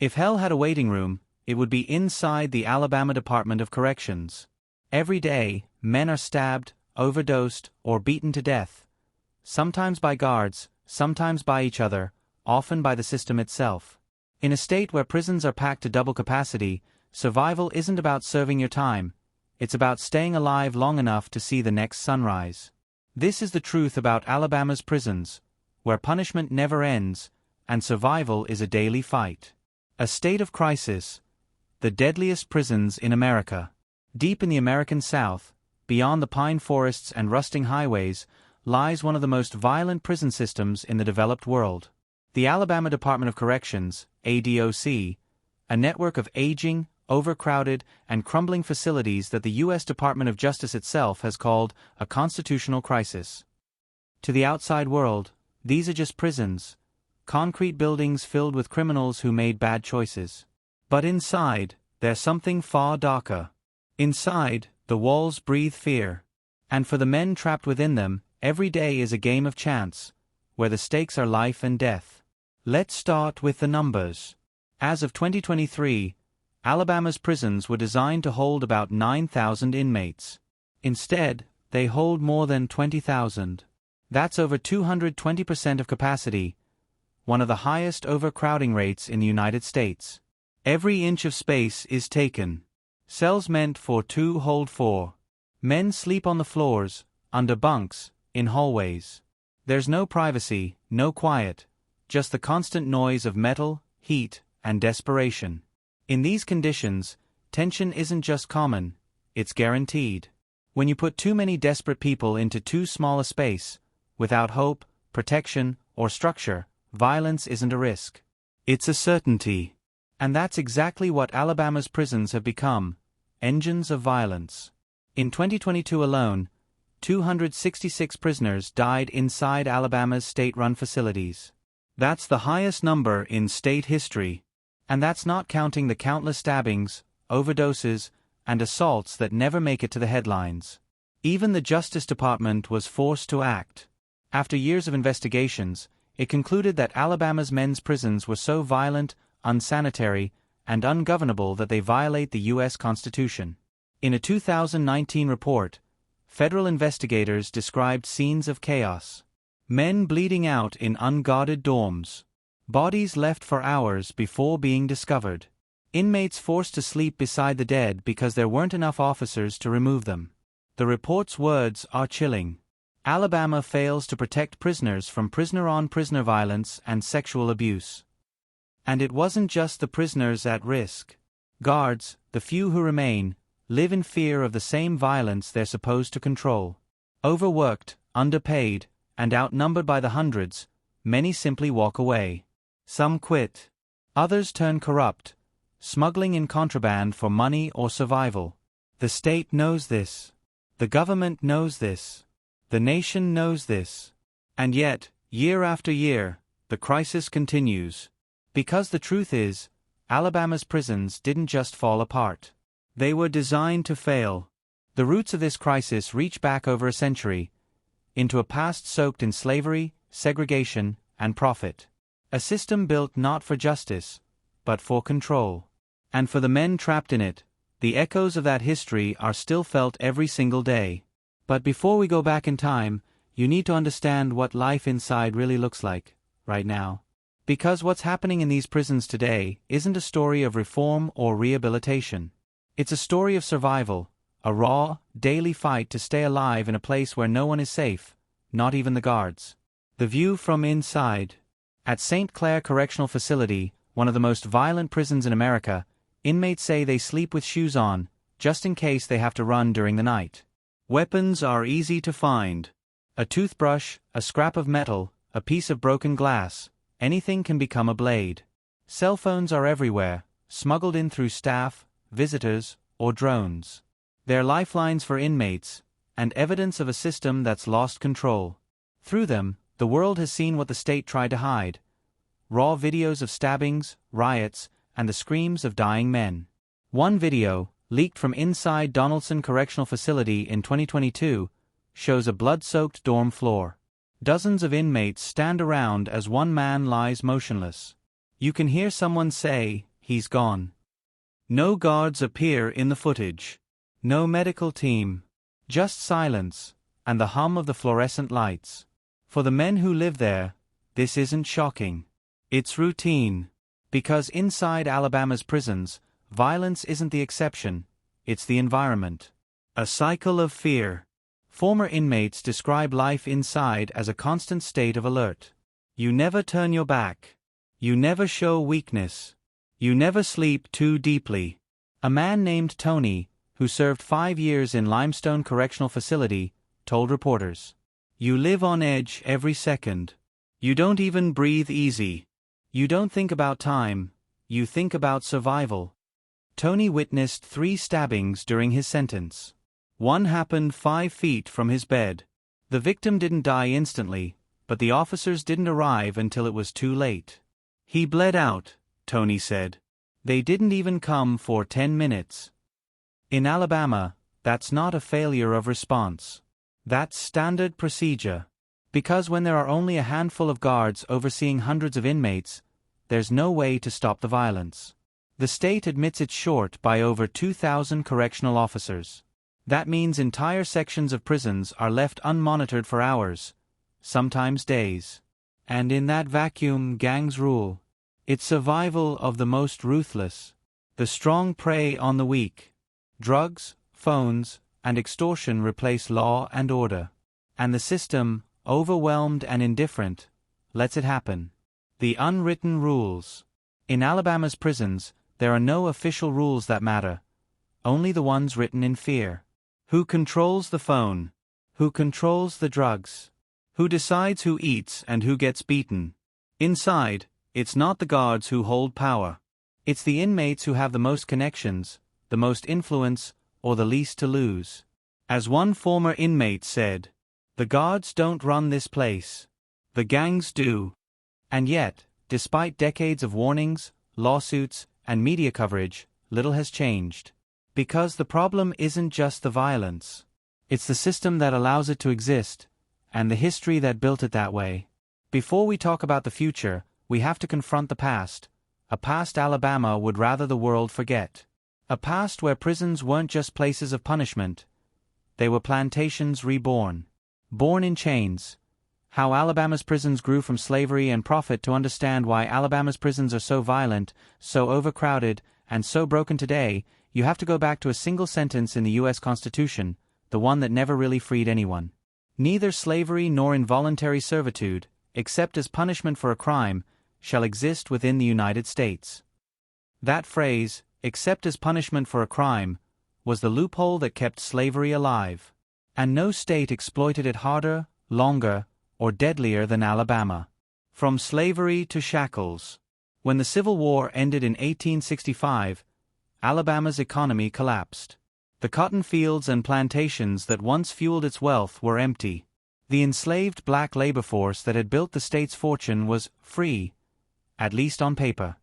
If hell had a waiting room, it would be inside the Alabama Department of Corrections. Every day, men are stabbed, overdosed, or beaten to death. Sometimes by guards, sometimes by each other, often by the system itself. In a state where prisons are packed to double capacity, survival isn't about serving your time, it's about staying alive long enough to see the next sunrise. This is the truth about Alabama's prisons, where punishment never ends, and survival is a daily fight. A state of crisis. The deadliest prisons in America. Deep in the American South, beyond the pine forests and rusting highways, lies one of the most violent prison systems in the developed world. The Alabama Department of Corrections, ADOC, a network of aging, overcrowded, and crumbling facilities that the U.S. Department of Justice itself has called a constitutional crisis. To the outside world, these are just prisons, concrete buildings filled with criminals who made bad choices. But inside, there's something far darker. Inside, the walls breathe fear. And for the men trapped within them, every day is a game of chance, where the stakes are life and death. Let's start with the numbers. As of 2023, Alabama's prisons were designed to hold about 9,000 inmates. Instead, they hold more than 20,000. That's over 220% of capacity, one of the highest overcrowding rates in the United States. Every inch of space is taken. Cells meant for two hold four. Men sleep on the floors, under bunks, in hallways. There's no privacy, no quiet, just the constant noise of metal, heat, and desperation. In these conditions, tension isn't just common, it's guaranteed. When you put too many desperate people into too small a space, without hope, protection, or structure, violence isn't a risk. It's a certainty. And that's exactly what Alabama's prisons have become, engines of violence. In 2022 alone, 266 prisoners died inside Alabama's state-run facilities. That's the highest number in state history. And that's not counting the countless stabbings, overdoses, and assaults that never make it to the headlines. Even the Justice Department was forced to act. After years of investigations, it concluded that Alabama's men's prisons were so violent, unsanitary, and ungovernable that they violate the U.S. Constitution. In a 2019 report, federal investigators described scenes of chaos. Men bleeding out in unguarded dorms. Bodies left for hours before being discovered. Inmates forced to sleep beside the dead because there weren't enough officers to remove them. The report's words are chilling. Alabama fails to protect prisoners from prisoner-on-prisoner violence and sexual abuse. And it wasn't just the prisoners at risk. Guards, the few who remain, live in fear of the same violence they're supposed to control. Overworked, underpaid, and outnumbered by the hundreds, many simply walk away. Some quit. Others turn corrupt, smuggling in contraband for money or survival. The state knows this. The government knows this. The nation knows this. And yet, year after year, the crisis continues. Because the truth is, Alabama's prisons didn't just fall apart. They were designed to fail. The roots of this crisis reach back over a century, into a past soaked in slavery, segregation, and profit. A system built not for justice, but for control. And for the men trapped in it, the echoes of that history are still felt every single day. But before we go back in time, you need to understand what life inside really looks like, right now. Because what's happening in these prisons today isn't a story of reform or rehabilitation. It's a story of survival, a raw, daily fight to stay alive in a place where no one is safe, not even the guards. The view from inside. At St. Clair Correctional Facility, one of the most violent prisons in America, inmates say they sleep with shoes on, just in case they have to run during the night. Weapons are easy to find. A toothbrush, a scrap of metal, a piece of broken glass, anything can become a blade. Cell phones are everywhere, smuggled in through staff, visitors, or drones. They're lifelines for inmates, and evidence of a system that's lost control. Through them, the world has seen what the state tried to hide. Raw videos of stabbings, riots, and the screams of dying men. One video, leaked from inside Donaldson Correctional Facility in 2022, shows a blood-soaked dorm floor. Dozens of inmates stand around as one man lies motionless. You can hear someone say, he's gone. No guards appear in the footage. No medical team. Just silence, and the hum of the fluorescent lights. For the men who live there, this isn't shocking. It's routine. Because inside Alabama's prisons, violence isn't the exception, it's the environment. A cycle of fear. Former inmates describe life inside as a constant state of alert. You never turn your back. You never show weakness. You never sleep too deeply. A man named Tony, who served 5 years in Limestone Correctional Facility, told reporters, "You live on edge every second. You don't even breathe easy. You don't think about time, you think about survival." Tony witnessed 3 stabbings during his sentence. One happened 5 feet from his bed. The victim didn't die instantly, but the officers didn't arrive until it was too late. He bled out, Tony said. They didn't even come for 10 minutes. In Alabama, that's not a failure of response. That's standard procedure. Because when there are only a handful of guards overseeing hundreds of inmates, there's no way to stop the violence. The state admits it's short by over 2,000 correctional officers. That means entire sections of prisons are left unmonitored for hours, sometimes days. And in that vacuum, gangs rule. It's survival of the most ruthless. The strong prey on the weak. Drugs, phones, and extortion replace law and order. And the system, overwhelmed and indifferent, lets it happen. The unwritten rules. In Alabama's prisons, there are no official rules that matter, only the ones written in fear. Who controls the phone? Who controls the drugs? Who decides who eats and who gets beaten? Inside, it's not the guards who hold power. It's the inmates who have the most connections, the most influence, or the least to lose. As one former inmate said, "The guards don't run this place. The gangs do." And yet, despite decades of warnings, lawsuits, and media coverage, little has changed. Because the problem isn't just the violence. It's the system that allows it to exist, and the history that built it that way. Before we talk about the future, we have to confront the past. A past Alabama would rather the world forget. A past where prisons weren't just places of punishment. They were plantations reborn. Born in chains. How Alabama's prisons grew from slavery and profit. To understand why Alabama's prisons are so violent, so overcrowded, and so broken today, you have to go back to a single sentence in the U.S. Constitution, the one that never really freed anyone. Neither slavery nor involuntary servitude, except as punishment for a crime, shall exist within the United States. That phrase, except as punishment for a crime, was the loophole that kept slavery alive. And no state exploited it harder, longer, or deadlier than Alabama. From slavery to shackles. When the Civil War ended in 1865, Alabama's economy collapsed. The cotton fields and plantations that once fueled its wealth were empty. The enslaved black labor force that had built the state's fortune was free, at least on paper.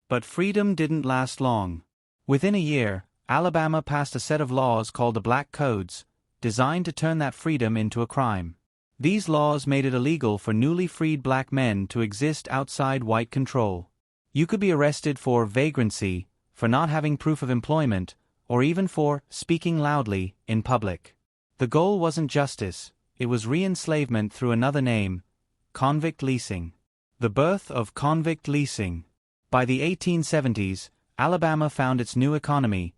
But freedom didn't last long. Within a year, Alabama passed a set of laws called the Black Codes, designed to turn that freedom into a crime. These laws made it illegal for newly freed black men to exist outside white control. You could be arrested for vagrancy, for not having proof of employment, or even for speaking loudly in public. The goal wasn't justice, it was re-enslavement through another name, convict leasing. The birth of convict leasing. By the 1870s, Alabama found its new economy,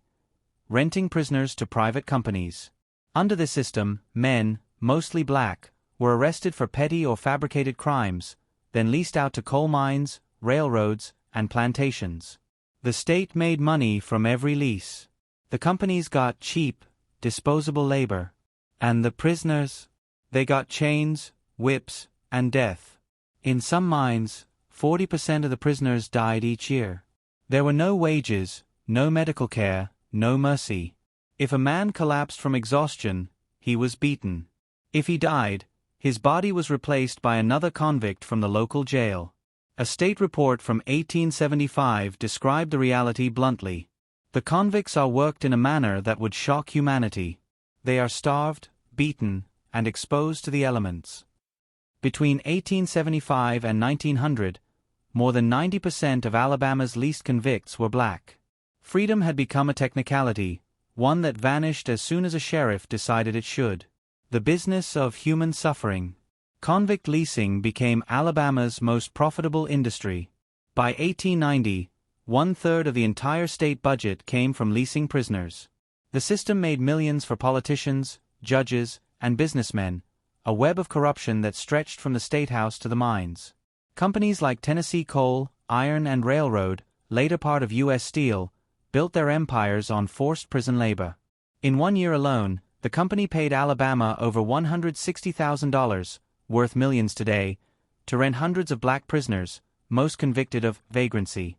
renting prisoners to private companies. Under this system, men, mostly black, were arrested for petty or fabricated crimes, then leased out to coal mines, railroads, and plantations. The state made money from every lease. The companies got cheap, disposable labor. And the prisoners? They got chains, whips, and death. In some mines, 40% of the prisoners died each year. There were no wages, no medical care, no mercy. If a man collapsed from exhaustion, he was beaten. If he died, his body was replaced by another convict from the local jail. A state report from 1875 described the reality bluntly. The convicts are worked in a manner that would shock humanity. They are starved, beaten, and exposed to the elements. Between 1875 and 1900, more than 90% of Alabama's least convicts were black. Freedom had become a technicality, one that vanished as soon as a sheriff decided it should. The business of human suffering. Convict leasing became Alabama's most profitable industry. By 1890, 1/3 of the entire state budget came from leasing prisoners. The system made millions for politicians, judges, and businessmen, a web of corruption that stretched from the State House to the mines. Companies like Tennessee Coal, Iron and Railroad, later part of U.S. Steel, built their empires on forced prison labor. In 1 year alone, the company paid Alabama over $160,000, worth millions today, to rent hundreds of black prisoners, most convicted of vagrancy.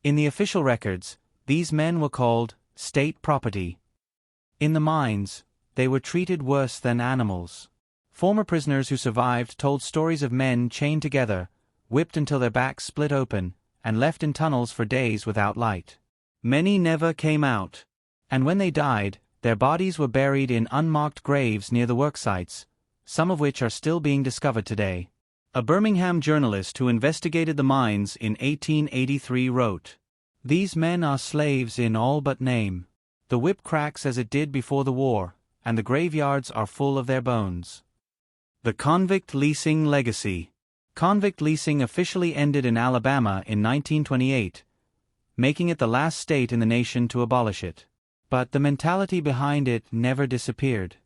In the official records, these men were called state property. In the mines, they were treated worse than animals. Former prisoners who survived told stories of men chained together, whipped until their backs split open, and left in tunnels for days without light. Many never came out, and when they died, their bodies were buried in unmarked graves near the work sites, some of which are still being discovered today. A Birmingham journalist who investigated the mines in 1883 wrote, "These men are slaves in all but name. The whip cracks as it did before the war, and the graveyards are full of their bones." The convict leasing legacy. Convict leasing officially ended in Alabama in 1928, making it the last state in the nation to abolish it. But the mentality behind it never disappeared.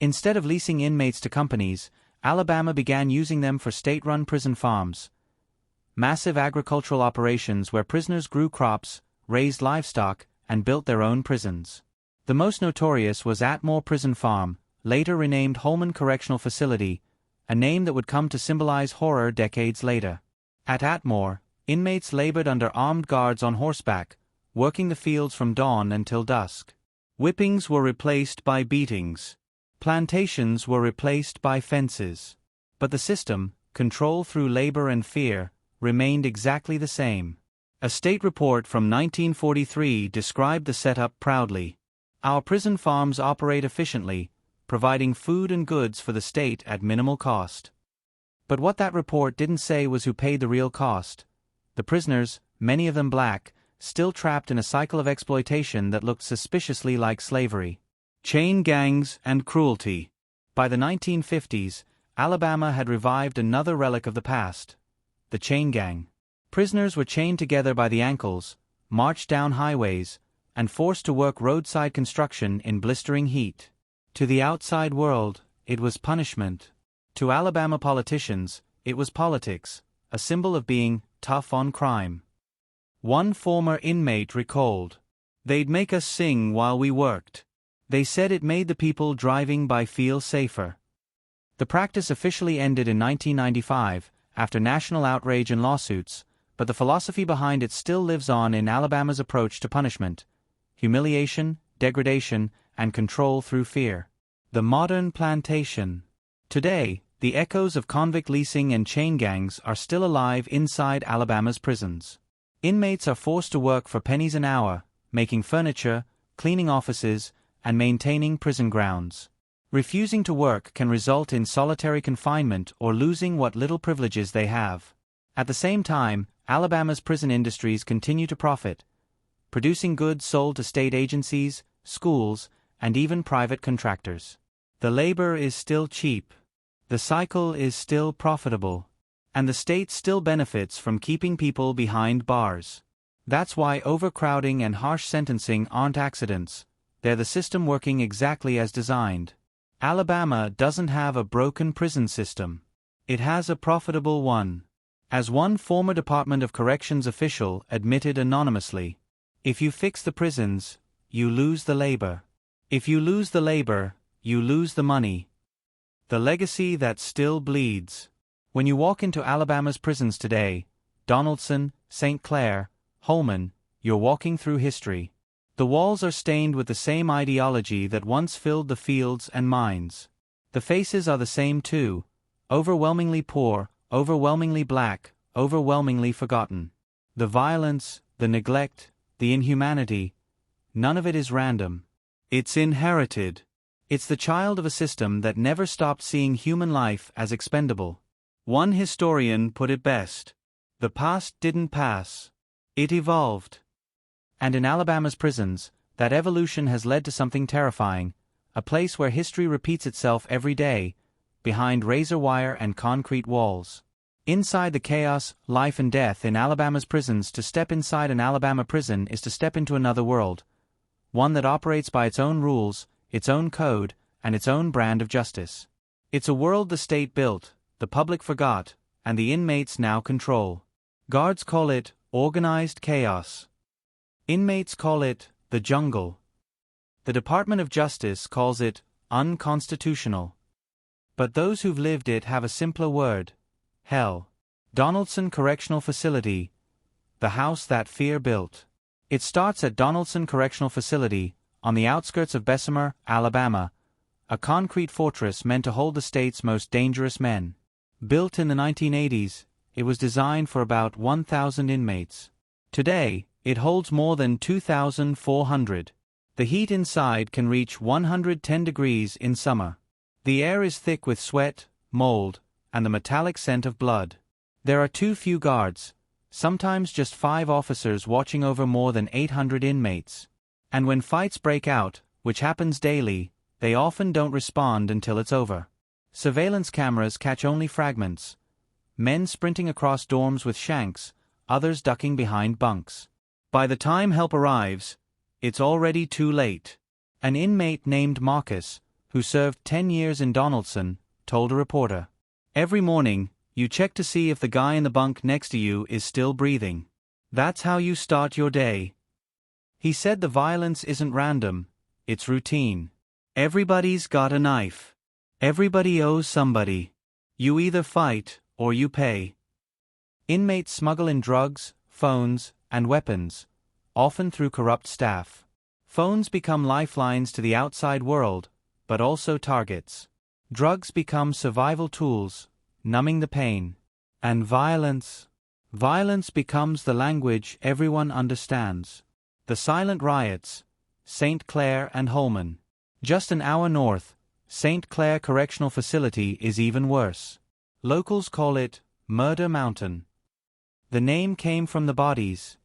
Instead of leasing inmates to companies, Alabama began using them for state-run prison farms, massive agricultural operations where prisoners grew crops, raised livestock, and built their own prisons. The most notorious was Atmore Prison Farm, later renamed Holman Correctional Facility, a name that would come to symbolize horror decades later. At Atmore, inmates labored under armed guards on horseback, working the fields from dawn until dusk. Whippings were replaced by beatings. Plantations were replaced by fences. But the system, control through labor and fear, remained exactly the same. A state report from 1943 described the setup proudly. "Our prison farms operate efficiently, providing food and goods for the state at minimal cost." But what that report didn't say was who paid the real cost. The prisoners, many of them black, still trapped in a cycle of exploitation that looked suspiciously like slavery. Chain gangs and cruelty. By the 1950s, Alabama had revived another relic of the past: the chain gang. Prisoners were chained together by the ankles, marched down highways, and forced to work roadside construction in blistering heat. To the outside world, it was punishment. To Alabama politicians, it was politics, a symbol of being tough on crime. One former inmate recalled, "They'd make us sing while we worked. They said it made the people driving by feel safer." The practice officially ended in 1995, after national outrage and lawsuits, but the philosophy behind it still lives on in Alabama's approach to punishment: humiliation, degradation, and control through fear. The modern plantation. Today, the echoes of convict leasing and chain gangs are still alive inside Alabama's prisons. Inmates are forced to work for pennies an hour, making furniture, cleaning offices, and maintaining prison grounds. Refusing to work can result in solitary confinement or losing what little privileges they have. At the same time, Alabama's prison industries continue to profit, producing goods sold to state agencies, schools, and even private contractors. The labor is still cheap. The cycle is still profitable. And the state still benefits from keeping people behind bars. That's why overcrowding and harsh sentencing aren't accidents. They're the system working exactly as designed. Alabama doesn't have a broken prison system. It has a profitable one. As one former Department of Corrections official admitted anonymously, "If you fix the prisons, you lose the labor. If you lose the labor, you lose the money." The legacy that still bleeds. When you walk into Alabama's prisons today, Donaldson, St. Clair, Holman, you're walking through history. The walls are stained with the same ideology that once filled the fields and mines. The faces are the same too: overwhelmingly poor, overwhelmingly black, overwhelmingly forgotten. The violence, the neglect, the inhumanity, none of it is random. It's inherited. It's the child of a system that never stopped seeing human life as expendable. One historian put it best: The past didn't pass. It evolved. And in Alabama's prisons, that evolution has led to something terrifying, a place where history repeats itself every day, behind razor wire and concrete walls. Inside the chaos, life and death in Alabama's prisons. To step inside an Alabama prison is to step into another world, one that operates by its own rules, its own code, and its own brand of justice. It's a world the state built, the public forgot, and the inmates now control. Guards call it organized chaos. Inmates call it the jungle. The Department of Justice calls it unconstitutional. But those who've lived it have a simpler word: hell. Donaldson Correctional Facility, the house that fear built. It starts at Donaldson Correctional Facility, on the outskirts of Bessemer, Alabama, a concrete fortress meant to hold the state's most dangerous men. Built in the 1980s, it was designed for about 1,000 inmates. Today, it holds more than 2,400. The heat inside can reach 110 degrees in summer. The air is thick with sweat, mold, and the metallic scent of blood. There are too few guards, sometimes just 5 officers watching over more than 800 inmates. And when fights break out, which happens daily, they often don't respond until it's over. Surveillance cameras catch only fragments. Men sprinting across dorms with shanks, others ducking behind bunks. By the time help arrives, it's already too late. An inmate named Marcus, who served 10 years in Donaldson, told a reporter, "Every morning, you check to see if the guy in the bunk next to you is still breathing. That's how you start your day." He said the violence isn't random, it's routine. Everybody's got a knife. Everybody owes somebody. You either fight, or you pay. Inmates smuggle in drugs, phones, and weapons, often through corrupt staff. Phones become lifelines to the outside world, but also targets. Drugs become survival tools, numbing the pain. And violence becomes the language everyone understands. The silent riots, St. Clair and Holman. Just an hour north, St. Clair Correctional Facility is even worse. Locals call it Murder Mountain. The name came from the bodies,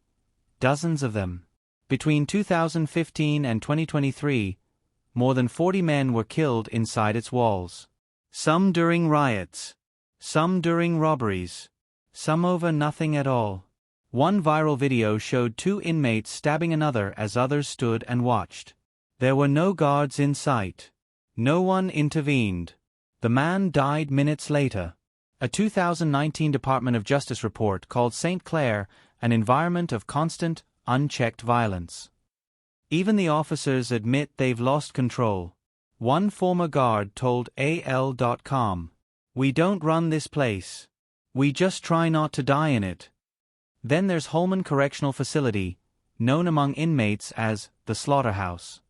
dozens of them. Between 2015 and 2023, more than 40 men were killed inside its walls. Some during riots, some during robberies, some over nothing at all. One viral video showed 2 inmates stabbing another as others stood and watched. There were no guards in sight. No one intervened. The man died minutes later. A 2019 Department of Justice report called St. Clair an environment of constant, unchecked violence. Even the officers admit they've lost control. One former guard told AL.com, "We don't run this place. We just try not to die in it." Then there's Holman Correctional Facility, known among inmates as the Slaughterhouse.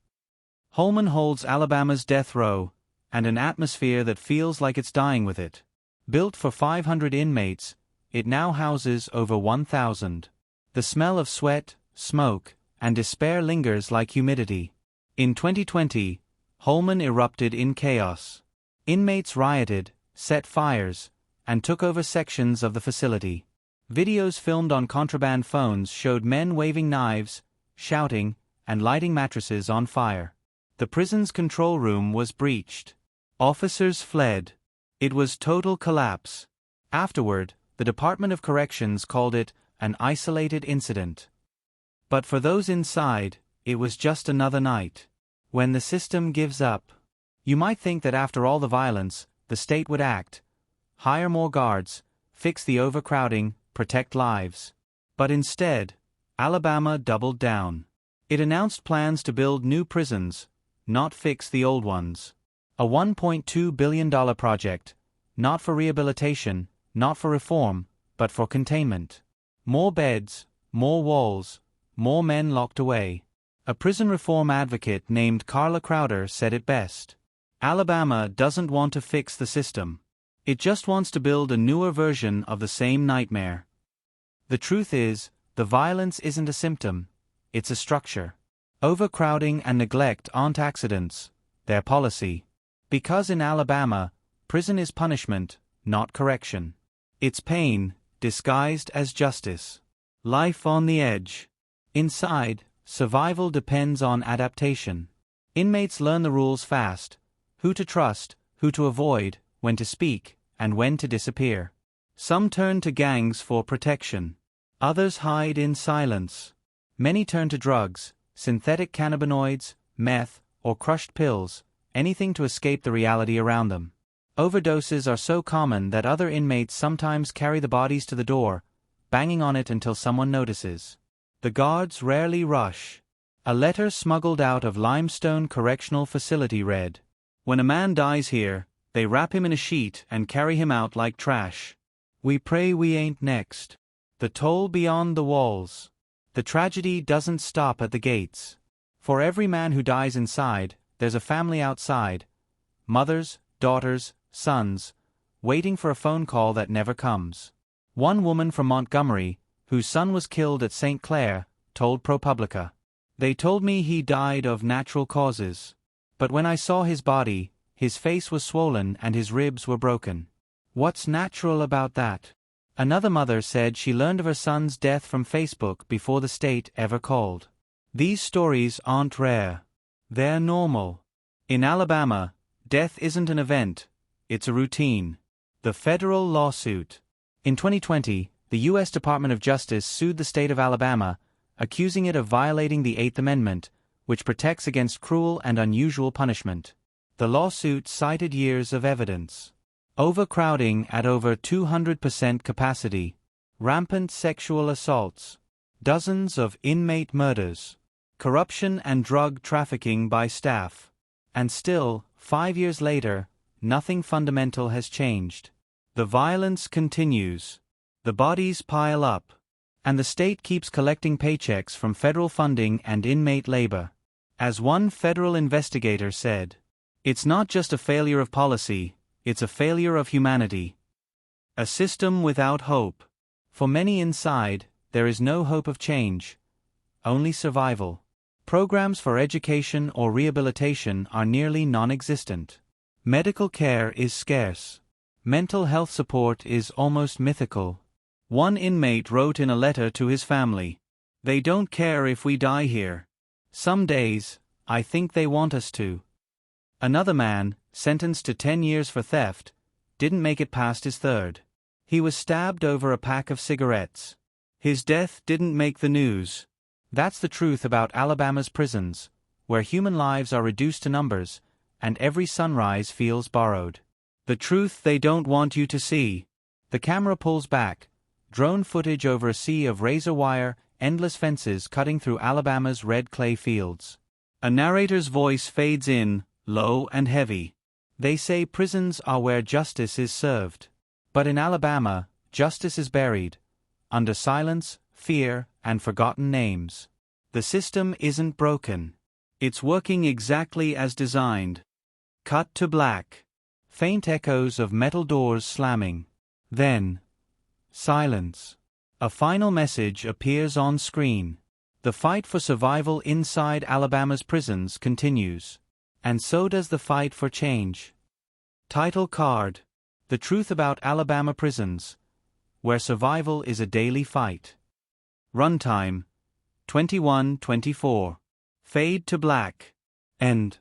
Holman holds Alabama's death row, and an atmosphere that feels like it's dying with it. Built for 500 inmates, it now houses over 1,000. The smell of sweat, smoke, and despair lingers like humidity. In 2020, Holman erupted in chaos. Inmates rioted, set fires, and took over sections of the facility. Videos filmed on contraband phones showed men waving knives, shouting, and lighting mattresses on fire. The prison's control room was breached. Officers fled. It was total collapse. Afterward, the Department of Corrections called it an isolated incident. But for those inside, it was just another night. When the system gives up. You might think that after all the violence, the state would act, hire more guards, fix the overcrowding, protect lives. But instead, Alabama doubled down. It announced plans to build new prisons, not fix the old ones. A $1.2 billion project, not for rehabilitation, not for reform, but for containment. More beds, more walls, more men locked away. A prison reform advocate named Carla Crowder said it best. Alabama doesn't want to fix the system. It just wants to build a newer version of the same nightmare. The truth is, the violence isn't a symptom, it's a structure. Overcrowding and neglect aren't accidents, they're policy. Because in Alabama, prison is punishment, not correction. It's pain, disguised as justice. Life on the edge. Inside, survival depends on adaptation. Inmates learn the rules fast: who to trust, who to avoid, when to speak, and when to disappear. Some turn to gangs for protection. Others hide in silence. Many turn to drugs, synthetic cannabinoids, meth, or crushed pills, anything to escape the reality around them. Overdoses are so common that other inmates sometimes carry the bodies to the door, banging on it until someone notices. The guards rarely rush. A letter smuggled out of Limestone Correctional Facility read, "When a man dies here, they wrap him in a sheet and carry him out like trash. We pray we ain't next." The toll beyond the walls. The tragedy doesn't stop at the gates. For every man who dies inside, there's a family outside. Mothers, daughters, sons, waiting for a phone call that never comes. One woman from Montgomery, whose son was killed at St. Clair, told ProPublica, "They told me he died of natural causes. But when I saw his body, his face was swollen and his ribs were broken. What's natural about that?" Another mother said she learned of her son's death from Facebook before the state ever called. These stories aren't rare. They're normal. In Alabama, death isn't an event, it's a routine. The federal lawsuit. In 2020, the U.S. Department of Justice sued the state of Alabama, accusing it of violating the Eighth Amendment, which protects against cruel and unusual punishment. The lawsuit cited years of evidence. Overcrowding at over 200% capacity. Rampant sexual assaults. Dozens of inmate murders. Corruption and drug trafficking by staff. And still, 5 years later, nothing fundamental has changed. The violence continues. The bodies pile up. And the state keeps collecting paychecks from federal funding and inmate labor. As one federal investigator said, "It's not just a failure of policy, it's a failure of humanity. A system without hope. For many inside, there is no hope of change, only survival. Programs for education or rehabilitation are nearly non-existent. Medical care is scarce. Mental health support is almost mythical." One inmate wrote in a letter to his family, "They don't care if we die here. Some days, I think they want us to." Another man, sentenced to 10 years for theft, didn't make it past his third. He was stabbed over a pack of cigarettes. His death didn't make the news. That's the truth about Alabama's prisons, where human lives are reduced to numbers, and every sunrise feels borrowed. The truth they don't want you to see. The camera pulls back. Drone footage over a sea of razor wire, endless fences cutting through Alabama's red clay fields. A narrator's voice fades in, low and heavy. They say prisons are where justice is served. But in Alabama, justice is buried, under silence, fear, and forgotten names. The system isn't broken. It's working exactly as designed. Cut to black. Faint echoes of metal doors slamming. Then, silence. A final message appears on screen. The fight for survival inside Alabama's prisons continues. And so does the fight for change. Title card: The Truth About Alabama Prisons, where survival is a daily fight. Runtime: 21:24. Fade to black. End.